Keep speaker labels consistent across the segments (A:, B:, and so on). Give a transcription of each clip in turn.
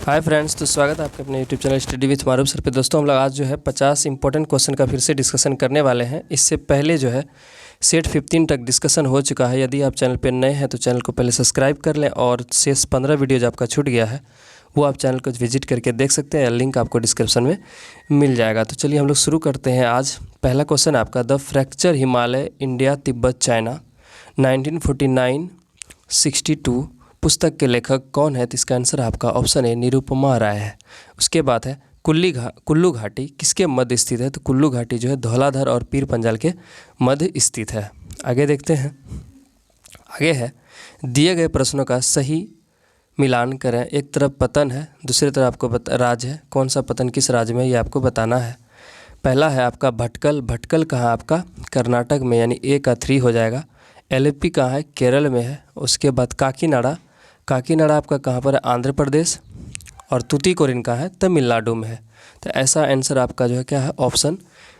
A: Hi friends, तो स्वागत है आपके अपने YouTube channel study with Maroof sir पे। दोस्तों हम लोग आज जो है 50 इंपॉर्टेंट क्वेश्चन का फिर से डिस्कशन करने वाले हैं। इससे पहले जो है सेट 15 तक डिस्कशन हो चुका है। यदि आप चैनल पे नए हैं तो चैनल को पहले सब्सक्राइब कर लें और शेष 15 वीडियो जो आपका छूट गया है वो आप चैनल को विजिट करके देख सकते हैं, लिंक आपको डिस्क्रिप्शन में मिल जाएगा। तो चलिए हम लोग शुरू करते हैं। आज पहला क्वेश्चन आपका, the fracture Himalaya India Tibet China 1949-62 पुस्तक के लेखक कौन है? तो इसका आंसर आपका ऑप्शन है निरुपमा राय है। उसके बाद है कुल्लू घाटी किसके मध्य स्थित है? तो कुल्लू घाटी जो है धौलाधर और पीर पंजाल के मध्य स्थित है। आगे देखते हैं। आगे है, दिए गए प्रश्नों का सही मिलान करें। एक तरफ पतन है, दूसरी तरफ आपको राज्य है। कौन सा पतन किस राज्य में, ये आपको बताना है। पहला है आपका भटकल। भटकल कहाँ? आपका कर्नाटक में, यानी ए का 3 हो जाएगा। एलेप्पी कहाँ है? केरल में है। उसके बाद काकीनाडा। काकीनाडा आपका कहाँ पर है? आंध्र प्रदेश। और तूतीकोरिन कहाँ है? तमिलनाडु में है। तो ऐसा आंसर आपका जो है क्या है? ऑप्शन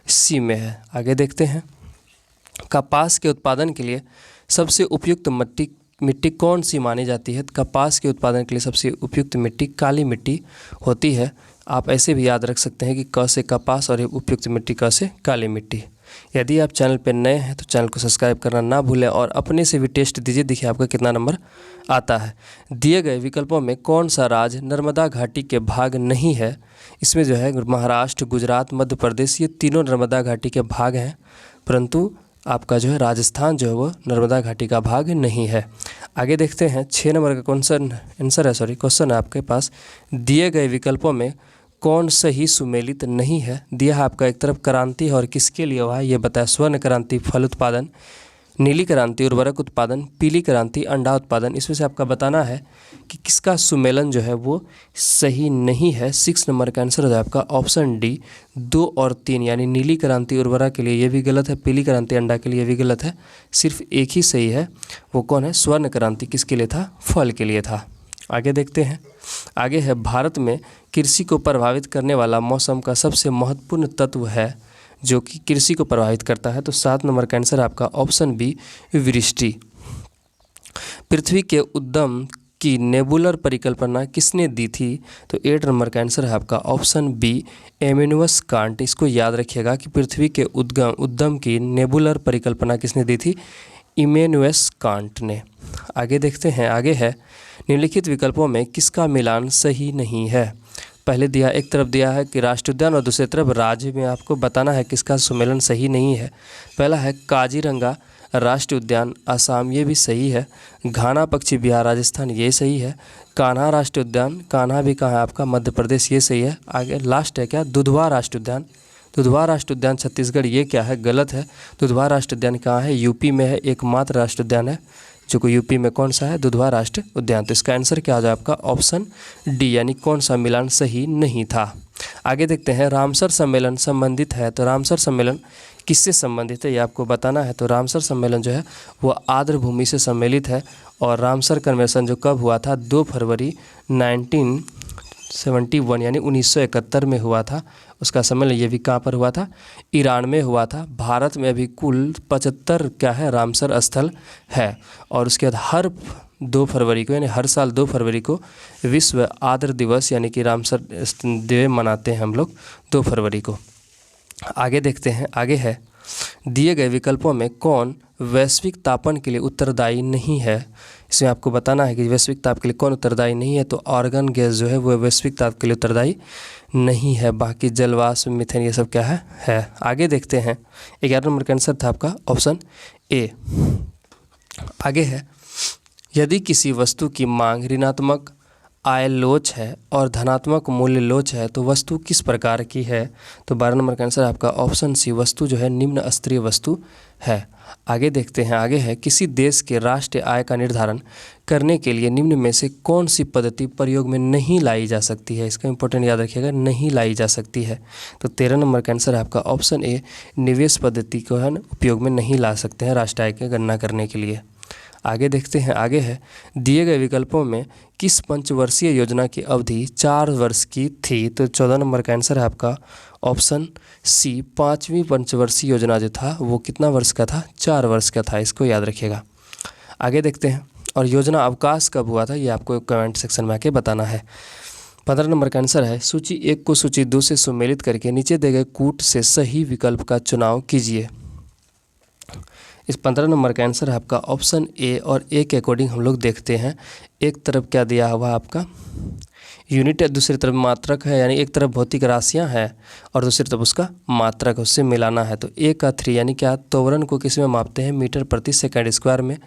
A: सी में है। आगे देखते हैं। कपास के उत्पादन के लिए सबसे उपयुक्त मिट्टी कौन सी मानी जाती है? कपास के उत्पादन के लिए सबसे उपयुक्त मिट्टी काली मिट्टी होती है। आप ऐसे भी याद रख सकते हैं कि क से कपास और उपयुक्त मिट्टी क से काली मिट्टी। यदि आप चैनल पर नए हैं तो चैनल को सब्सक्राइब करना ना भूलें और अपने से भी टेस्ट दीजिए, देखिए आपका कितना नंबर आता है। दिए गए विकल्पों में कौन सा राज्य नर्मदा घाटी के भाग नहीं है? इसमें जो है महाराष्ट्र, गुजरात, मध्य प्रदेश, ये तीनों नर्मदा घाटी के भाग हैं, परंतु आपका जो है राजस्थान जो है वो नर्मदा घाटी का भाग नहीं है। आगे देखते हैं। 6 नंबर का क्वेश्चन क्वेश्चन है आपके पास। दिए गए विकल्पों में कौन सही सुमेलित नहीं है? दिया है आपका, एक तरफ क्रांति है और किसके लिए हुआ है ये बताया। स्वर्ण क्रांति फल उत्पादन, नीली क्रांति उर्वरक उत्पादन, पीली क्रांति अंडा उत्पादन। इसमें से आपका बताना है कि किसका सुमेलन जो है वो सही नहीं है। 6 नंबर का आंसर हो जाए आपका ऑप्शन डी 2 और 3, यानी नीली क्रांति उर्वरक के लिए ये भी गलत है, पीली क्रांति अंडा के लिए भी गलत है। सिर्फ एक ही सही है, वो कौन है? स्वर्ण क्रांति किसके लिए था? फल के लिए था। आगे देखते हैं। आगे है, भारत में कृषि को प्रभावित करने वाला मौसम का सबसे महत्वपूर्ण तत्व है जो कि कृषि को प्रभावित करता है। तो 7 नंबर का आंसर आपका ऑप्शन बी वृष्टि। पृथ्वी के उद्गम की नेबुलर परिकल्पना किसने दी थी? तो 8 नंबर का आंसर है आपका ऑप्शन बी इमैनुअल कांट। इसको याद रखिएगा कि पृथ्वी के उद्गम की नेबुलर परिकल्पना किसने दी थी? इमैनुअल कांट ने। आगे देखते हैं। आगे है, निम्नलिखित विकल्पों में किसका मिलान सही नहीं है? पहले दिया, एक तरफ दिया है कि राष्ट्रीय उद्यान और दूसरी तरफ राज्य में आपको बताना है किसका सुमेलन सही नहीं है। पहला है काजीरंगा राष्ट्रीय उद्यान असम, ये भी सही है। घाना पक्षी बिहार राजस्थान, ये सही है। कान्हा राष्ट्रीय उद्यान, कान्हा भी कहाँ है आपका? मध्य प्रदेश, ये सही है। आगे लास्ट है क्या? दुधवा राष्ट्रीय उद्यान। दुधवा राष्ट्रीय उद्यान छत्तीसगढ़, ये क्या है? गलत है। दुधवा राष्ट्रीय उद्यान कहाँ है? यूपी में है। एकमात्र राष्ट्रीय उद्यान है जो कि यूपी में कौन सा है? दुधवा राष्ट्रीय उद्यान। तो इसका आंसर क्या हो जाए आपका? ऑप्शन डी, यानी कौन सा मिलान सही नहीं था। आगे देखते हैं। रामसर सम्मेलन संबंधित है, तो रामसर सम्मेलन किससे संबंधित है ये आपको बताना है। तो रामसर सम्मेलन जो है वो आर्द्र भूमि से सम्मिलित है और रामसर कन्वेंशन जो कब हुआ था? 2 फरवरी 1971 यानी 1971 में हुआ था। उसका सम्मेलन ये भी कहाँ पर हुआ था? ईरान में हुआ था। भारत में अभी कुल 75 क्या है? रामसर स्थल है। और उसके बाद हर 2 फरवरी को, यानी हर साल 2 फरवरी को विश्व आर्द्र दिवस यानी कि रामसर डे मनाते हैं हम लोग 2 फरवरी को। आगे देखते हैं। आगे है, दिए गए विकल्पों में कौन वैश्विक तापन के लिए उत्तरदायी नहीं है? इसमें आपको बताना है कि वैश्विक ताप के लिए कौन उत्तरदायी नहीं है। तो आर्गन गैस जो है वो वैश्विक ताप के लिए उत्तरदायी नहीं है। बाकी जलवाष्प, मीथेन, ये सब क्या है। आगे देखते हैं। 11 नंबर का आंसर था आपका ऑप्शन ए। आगे है, यदि किसी वस्तु की मांग ऋणात्मक आय लोच है और धनात्मक मूल्य लोच है तो वस्तु किस प्रकार की है? तो 12 नंबर का आंसर आपका ऑप्शन सी वस्तु जो है निम्न स्तरीय वस्तु है। आगे देखते हैं। आगे है, किसी देश के राष्ट्रीय आय का निर्धारण करने के लिए निम्न में से कौन सी पद्धति प्रयोग में नहीं लाई जा सकती है? इसका इंपॉर्टेंट याद रखिएगा, नहीं लाई जा सकती है। तो 13 नंबर का आंसर है आपका ऑप्शन ए निवेश पद्धति को है उपयोग में नहीं ला सकते हैं राष्ट्रीय आय की गणना करने के लिए। आगे देखते हैं। आगे है, दिए गए विकल्पों में किस पंचवर्षीय योजना की अवधि 4 वर्ष की थी? तो 14 नंबर का आंसर है आपका ऑप्शन सी 5वीं पंचवर्षीय योजना जो था वो कितना वर्ष का था? 4 वर्ष का था। इसको याद रखिएगा। आगे देखते हैं। और योजना अवकाश कब हुआ था ये आपको कमेंट सेक्शन में आके बताना है। 15 नंबर का आंसर है सूची 1 को सूची 2 से सुमेलित करके नीचे दिए गए कूट से सही विकल्प का चुनाव कीजिए। इस 15 नंबर का आंसर है आपका ऑप्शन ए, और ए के अकॉर्डिंग हम लोग देखते हैं। एक तरफ क्या दिया हुआ आपका यूनिट है, दूसरी तरफ मात्रक है, यानी एक तरफ भौतिक राशियां हैं और दूसरी तरफ उसका मात्रक, उससे मिलाना है। तो ए का 3 यानी क्या, त्वरण को किस में मापते हैं, मीटर प्रति सेकंड स्क्वायर में।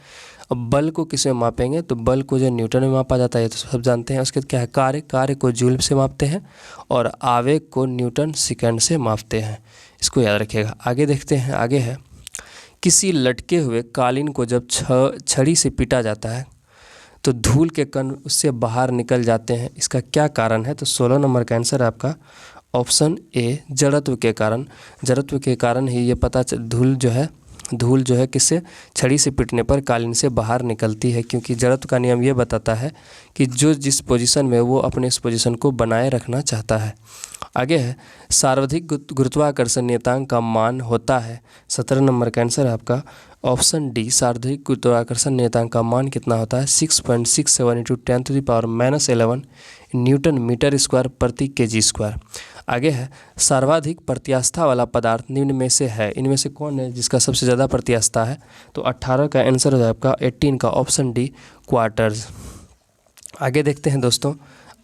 A: अब बल को किस में मापेंगे, तो बल को जो न्यूटन में मापा जाता है तो सब जानते हैं। उसके क्या है, कार्य को जूल से मापते हैं और आवेग को न्यूटन सेकंड से मापते हैं। इसको याद रखिएगा। आगे देखते हैं। आगे है किसी लटके हुए कालीन को जब छड़ी से पीटा जाता है तो धूल के कण उससे बाहर निकल जाते हैं, इसका क्या कारण है। तो 16 नंबर का आंसर है आपका ऑप्शन ए, जड़त्व के कारण। जड़त्व के कारण ही ये पता धूल जो है किससे, छड़ी से पीटने पर कालीन से बाहर निकलती है, क्योंकि जड़त्व का नियम ये बताता है कि जो जिस पोजीशन में वो अपने इस पोजीशन को बनाए रखना चाहता है। आगे है सार्वधिक गुरुत्वाकर्षण नियतांक का मान होता है। 17 नंबर का आंसर है आपका ऑप्शन डी, सार्वधिक गुरुत्वाकर्षण नियतांक का मान कितना होता है, 6.67 × 10⁻11 न्यूटन मीटर स्क्वायर प्रति kg स्क्वायर। आगे है सर्वाधिक प्रत्यास्था वाला पदार्थ निम्न में से है, इनमें से कौन है जिसका सबसे ज़्यादा प्रत्यास्था है। तो 18 का आंसर हो जाए आपका 18 का ऑप्शन डी, क्वार्टर्स। आगे देखते हैं दोस्तों।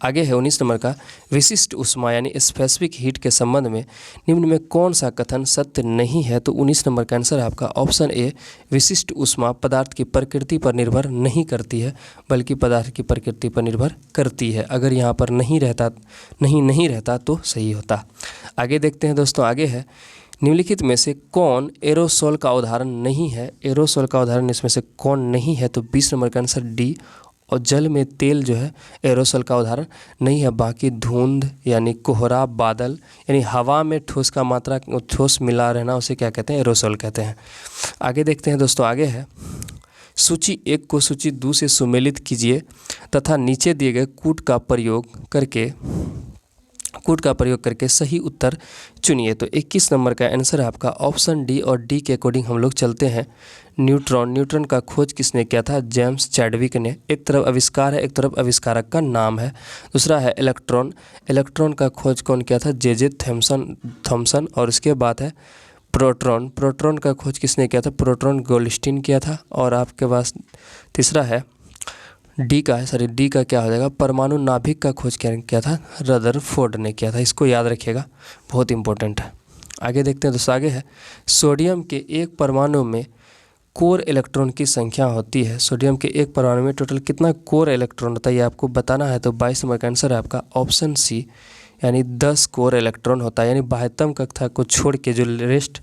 A: आगे है 19 नंबर का विशिष्ट ऊष्मा यानी स्पेसिफिक हीट के संबंध में निम्न में कौन सा कथन सत्य नहीं है। तो 19 नंबर का आंसर है आपका ऑप्शन ए, विशिष्ट ऊष्मा पदार्थ की प्रकृति पर निर्भर नहीं करती है बल्कि पदार्थ की प्रकृति पर निर्भर करती है। अगर यहाँ पर नहीं रहता तो सही होता। आगे देखते हैं दोस्तों। आगे है निम्नलिखित में से कौन एरोसोल का उदाहरण नहीं है। एरोसोल का उदाहरण इसमें से कौन नहीं है। तो 20 नंबर का आंसर डी, और जल में तेल जो है एरोसोल का उदाहरण नहीं है। बाकी धुंध यानी कोहरा, बादल यानी हवा में ठोस का मात्रा, ठोस मिला रहना, उसे क्या कहते हैं, एरोसोल कहते हैं। आगे देखते हैं दोस्तों। आगे है सूची 1 को सूची 2 से सुमेलित कीजिए तथा नीचे दिए गए कूट का प्रयोग करके सही उत्तर चुनिए। तो 21 नंबर का आंसर है आपका ऑप्शन डी, और डी के अकॉर्डिंग हम लोग चलते हैं। न्यूट्रॉन का खोज किसने किया था, जेम्स चैडविक ने। एक तरफ आविष्कार है, एक तरफ आविष्कारक का नाम है। दूसरा है इलेक्ट्रॉन का खोज कौन किया था, जे थॉमसन। और इसके बाद है प्रोटॉन का खोज किसने किया था, प्रोटॉन गोल्डस्टीन किया था। और आपके पास तीसरा है डी का क्या हो जाएगा, परमाणु नाभिक का खोज किया था, रदरफोर्ड ने किया था। इसको याद रखिएगा, बहुत इंपॉर्टेंट है। आगे देखते हैं दोस्तों। आगे है सोडियम के एक परमाणु में कोर इलेक्ट्रॉन की संख्या होती है। सोडियम के एक परमाणु में टोटल कितना कोर इलेक्ट्रॉन होता है, ये आपको बताना है। तो 22 नंबर का आंसर है आपका ऑप्शन सी, यानी 10 कोर इलेक्ट्रॉन होता है। यानी 72 कक्षा को छोड़ के जो रेस्ट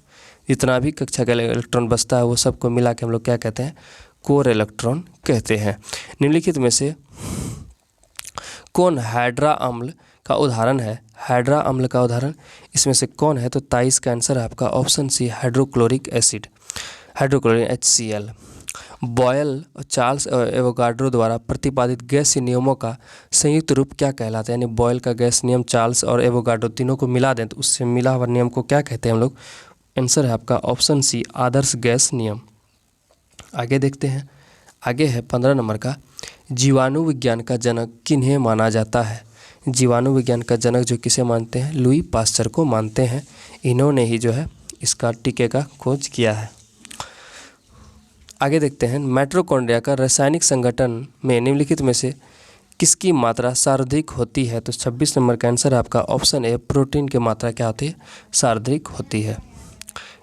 A: जितना भी कक्षा का इलेक्ट्रॉन बचता है वो सबको मिला के हम लोग क्या कहते हैं, कोर इलेक्ट्रॉन कहते हैं। निम्नलिखित में से कौन हाइड्रा अम्ल का उदाहरण है। हाइड्रा अम्ल का उदाहरण इसमें से कौन है। तो 23 का आंसर है आपका option C, hydrochloric acid, HCl। Boyle और चार्ल्स एवोगाड्रो द्वारा प्रतिपादित गैसीय नियमों का संयुक्त रूप क्या कहलाता है। यानी बॉयल का गैस नियम, चार्ल्स और एवोगाड्रो तीनों को मिला दें तो उससे मिला हुआ नियम को क्या कहते हैं हम लोग। आंसर है आपका ऑप्शन सी, आदर्श गैस नियम। आगे देखते हैं। आगे है 15 नंबर का जीवाणु विज्ञान का जनक किन्हें माना जाता है। जीवाणु विज्ञान का जनक जो किसे मानते हैं, लुई पास्चर को मानते हैं। इन्होंने ही जो है इसका टीके का खोज किया है। आगे देखते हैं माइटोकॉन्ड्रिया का रासायनिक संगठन में निम्नलिखित में से किसकी मात्रा सर्वाधिक होती है। तो 26 नंबर का आंसर आपका ऑप्शन ए, प्रोटीन की मात्रा क्या होती है, सर्वाधिक होती है,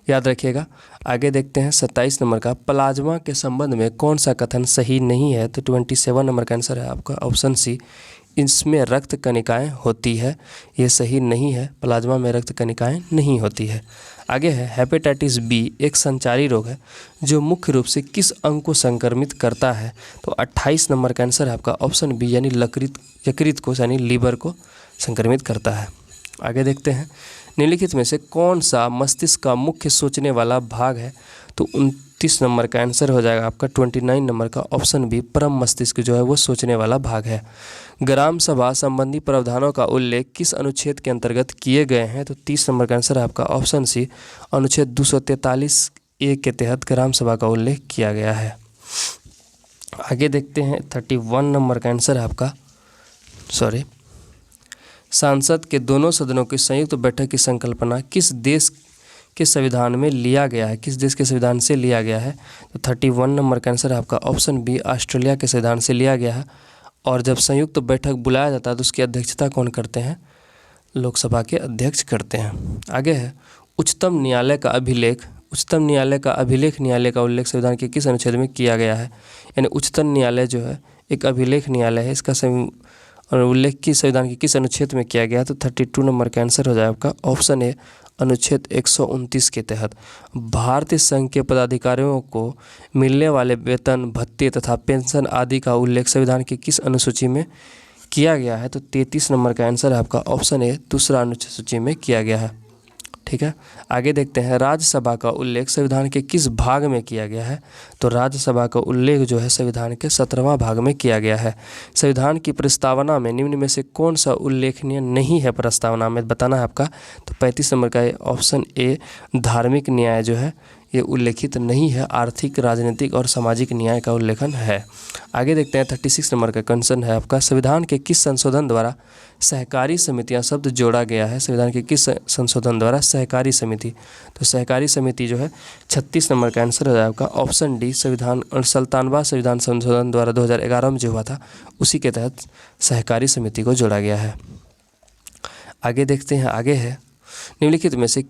A: याद रखिएगा। आगे देखते हैं 27 नंबर का प्लाज्मा के संबंध में कौन सा कथन सही नहीं है। तो 27 नंबर का आंसर है आपका ऑप्शन सी, इसमें रक्त कणिकाएं होती है। ये सही नहीं है, प्लाज्मा में रक्त कणिकाएं नहीं होती है। आगे है हेपेटाइटिस बी एक संचारी रोग है जो मुख्य रूप से किस अंग को संक्रमित करता है। तो 28 नंबर का आंसर है आपका ऑप्शन बी, यानी यकृत को यानी लीवर को संक्रमित करता है। आगे देखते हैं निम्नलिखित में से कौन सा मस्तिष्क का मुख्य सोचने वाला भाग है। तो 29 नंबर का आंसर हो जाएगा आपका 29 नंबर का ऑप्शन बी, परम मस्तिष्क जो है वो सोचने वाला भाग है। ग्राम सभा संबंधी प्रावधानों का उल्लेख किस अनुच्छेद के अंतर्गत किए गए हैं। तो 30 नंबर का आंसर है आपका ऑप्शन सी, अनुच्छेद 243 ए के तहत ग्राम सभा का उल्लेख किया गया है। आगे देखते हैं 31 नंबर का आंसर है आपका सांसद के दोनों सदनों की संयुक्त बैठक की संकल्पना किस देश के संविधान में लिया गया है, किस देश के संविधान से लिया गया है? तो 31 नंबर का आंसर है आपका ऑप्शन बी, ऑस्ट्रेलिया के संविधान से लिया गया है। और जब संयुक्त बैठक बुलाया जाता है तो उसकी अध्यक्षता कौन करते हैं? लोकसभा के अध्यक्ष करते हैं। आगे है उच्चतम न्यायालय का अभिलेख। उच्चतम न्यायालय का अभिलेख न्यायालय का उल्लेख संविधान के किस अनुच्छेद में किया गया है? यानी उच्चतम न्यायालय जो है एक अभिलेख न्यायालय है, इसका उल्लेख की संविधान के किस अनुच्छेद में किया गया? तो 32 नंबर का आंसर हो जाए आपका ऑप्शन ए, अनुच्छेद 129 के तहत। भारतीय संघ के पदाधिकारियों को मिलने वाले वेतन, भत्ते तथा पेंशन आदि का उल्लेख संविधान की किस अनुसूची में किया गया है? तो 33 नंबर का आंसर है आपका ऑप्शन ए, दूसरा अनुच्छेद सूची में किया गया है। ठीक है, आगे देखते हैं राज्यसभा का उल्लेख संविधान के किस भाग में किया गया है? तो राज्यसभा का उल्लेख जो है संविधान के 17वां भाग में किया गया है। संविधान की प्रस्तावना में निम्न में से कौन सा उल्लेखनीय नहीं है? प्रस्तावना में बताना है आपका। तो 35 नंबर का ऑप्शन ए, धार्मिक न्याय जो है ये उल्लेखित नहीं है, आर्थिक, राजनीतिक और सामाजिक न्याय का उल्लेखन है। आगे देखते हैं 36 नंबर का क्वेश्चन है आपका, संविधान के किस संशोधन द्वारा सहकारी समितियां शब्द जोड़ा गया है? संविधान के किस संशोधन द्वारा सहकारी समिति? तो सहकारी समिति जो है 36 नंबर का आंसर हो जाएगा आपका ऑप्शन डी, संविधान 97वां संविधान संशोधन द्वारा 2011 में जो हुआ था उसी के तहत सहकारी समिति को जोड़ा गया है। आगे देखते हैं, आगे है निम्नलिखित में से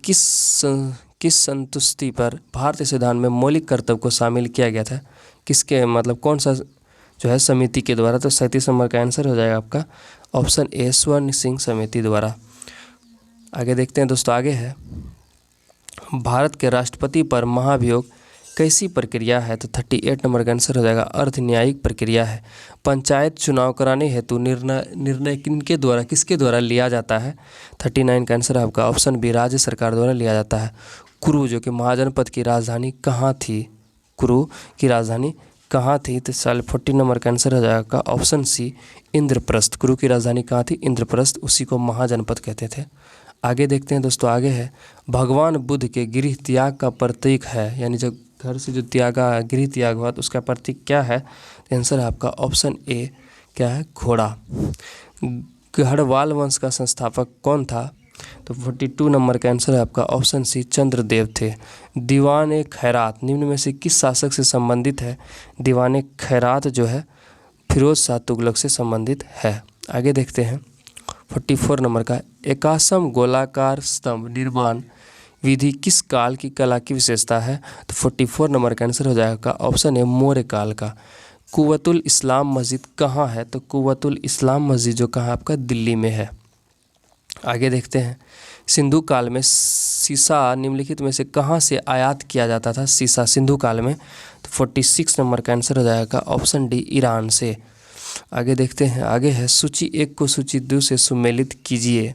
A: किस संतुष्टि पर भारतीय संविधान में मौलिक कर्तव्य को शामिल किया गया था? किसके मतलब कौन सा जो है समिति के द्वारा? तो 37 नंबर का आंसर हो जाएगा आपका ऑप्शन ए, स्वर्ण सिंह समिति द्वारा। आगे देखते हैं दोस्तों, आगे है भारत के राष्ट्रपति पर महाभियोग कैसी प्रक्रिया है? तो 38 नंबर का आंसर हो जाएगा अर्ध न्यायिक प्रक्रिया है। पंचायत चुनाव कराने हेतु निर्णय किनके द्वारा, किसके द्वारा लिया जाता है? 39 का आंसर है आपका ऑप्शन बी, राज्य सरकार द्वारा लिया जाता है। कुरु जो कि महाजनपद की राजधानी कहाँ थी? कुरु की राजधानी कहाँ थी? तो 40 नंबर का आंसर हो जाएगा ऑप्शन सी, इंद्रप्रस्थ। कुरु की राजधानी कहाँ थी? इंद्रप्रस्थ, उसी को महाजनपद कहते थे। आगे देखते हैं दोस्तों, आगे है भगवान बुद्ध के गृह त्याग का प्रतीक है, यानी जब घर से जो गृह त्याग हुआ तो उसका प्रतीक क्या है? तो आंसर है आपका ऑप्शन ए, क्या है? घोड़ा। गढ़वाल वंश का संस्थापक कौन था? तो 42 नंबर का आंसर है आपका ऑप्शन सी, चंद्रदेव थे। दीवान खैरात निम्न में से किस शासक से संबंधित है? दीवान खैरात जो है फिरोज शाह तुगलक से संबंधित है। आगे देखते हैं 44 नंबर का, एकासम गोलाकार स्तंभ निर्माण विधि किस काल की कला की विशेषता है? तो 44 नंबर का आंसर हो जाएगा ऑप्शन है, मौर्य काल का। कुव्वतुल इस्लाम मस्जिद कहाँ है? तो कुव्वतुल इस्लाम मस्जिद जो कहाँ आपका दिल्ली में है। आगे देखते हैं सिंधु काल में सीसा निम्नलिखित में से कहाँ से आयात किया जाता था? सीसा सिंधु काल में। तो 46 नंबर का आंसर हो जाएगा ऑप्शन डी, ईरान से। आगे देखते हैं, आगे है सूची 1 को सूची 2 से सुमेलित कीजिए।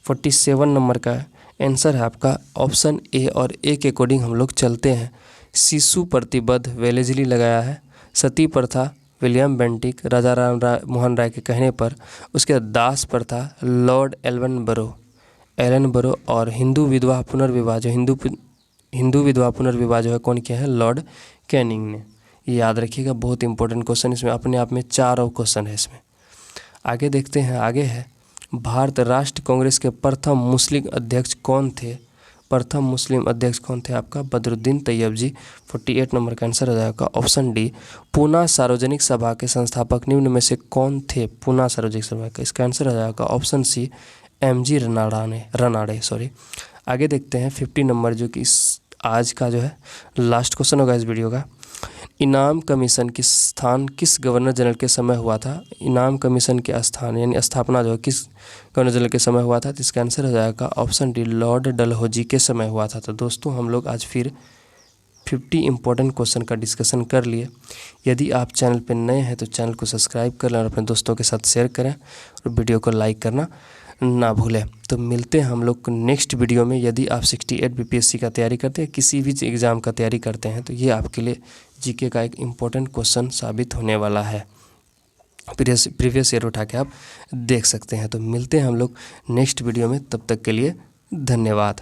A: 47 नंबर का आंसर है आपका ऑप्शन ए, और ए के अकॉर्डिंग हम लोग चलते हैं। शिशु प्रतिबद्ध वेलेजली लगाया है। सती प्रथा विलियम बेंटिक राजा राम मोहन राय के कहने पर। उसके बाद दास प्रथा लॉर्ड एलन बरो। और हिंदू विधवा पुनर्विवाह जो हिंदू विधवा पुनर्विवाह जो है कौन किया है? लॉर्ड कैनिंग ने। ये याद रखिएगा, बहुत इंपॉर्टेंट क्वेश्चन, इसमें अपने आप में 4 और क्वेश्चन है इसमें। आगे देखते हैं, आगे है भारत राष्ट्र कांग्रेस के प्रथम मुस्लिम अध्यक्ष कौन थे? प्रथम मुस्लिम अध्यक्ष कौन थे आपका? बदरुद्दीन तैयब जी। 48 नंबर का आंसर हो जाएगा ऑप्शन डी, पूना सार्वजनिक सभा के संस्थापक निम्न में से कौन थे? पूना सार्वजनिक सभा का इसका आंसर हो जाएगा ऑप्शन सी, एमजी रनाड़े। आगे देखते हैं 50 नंबर, जो कि इस आज का जो है लास्ट क्वेश्चन होगा इस वीडियो का। इनाम कमीशन की स्थान किस गवर्नर जनरल के समय हुआ था? इनाम कमीशन के स्थान यानी स्थापना जो है किस गवर्नर जनरल के समय हुआ था? तो इसका आंसर हो जाएगा ऑप्शन डी, लॉर्ड डलहौजी के समय हुआ था। तो दोस्तों हम लोग आज फिर 50 इंपॉर्टेंट क्वेश्चन का डिस्कशन कर लिए। यदि आप चैनल पर नए हैं तो चैनल को सब्सक्राइब कर लें और अपने दोस्तों के साथ शेयर करें और वीडियो को लाइक करना ना भूलें। तो मिलते हैं हम लोग नेक्स्ट वीडियो में। यदि आप 68 बीपीएससी का तैयारी करते हैं, किसी भी एग्ज़ाम का तैयारी करते हैं, तो ये आपके लिए जीके का एक इम्पोर्टेंट क्वेश्चन साबित होने वाला है। प्रीवियस ईयर उठा के आप देख सकते हैं। तो मिलते हैं हम लोग नेक्स्ट वीडियो में, तब तक के लिए धन्यवाद।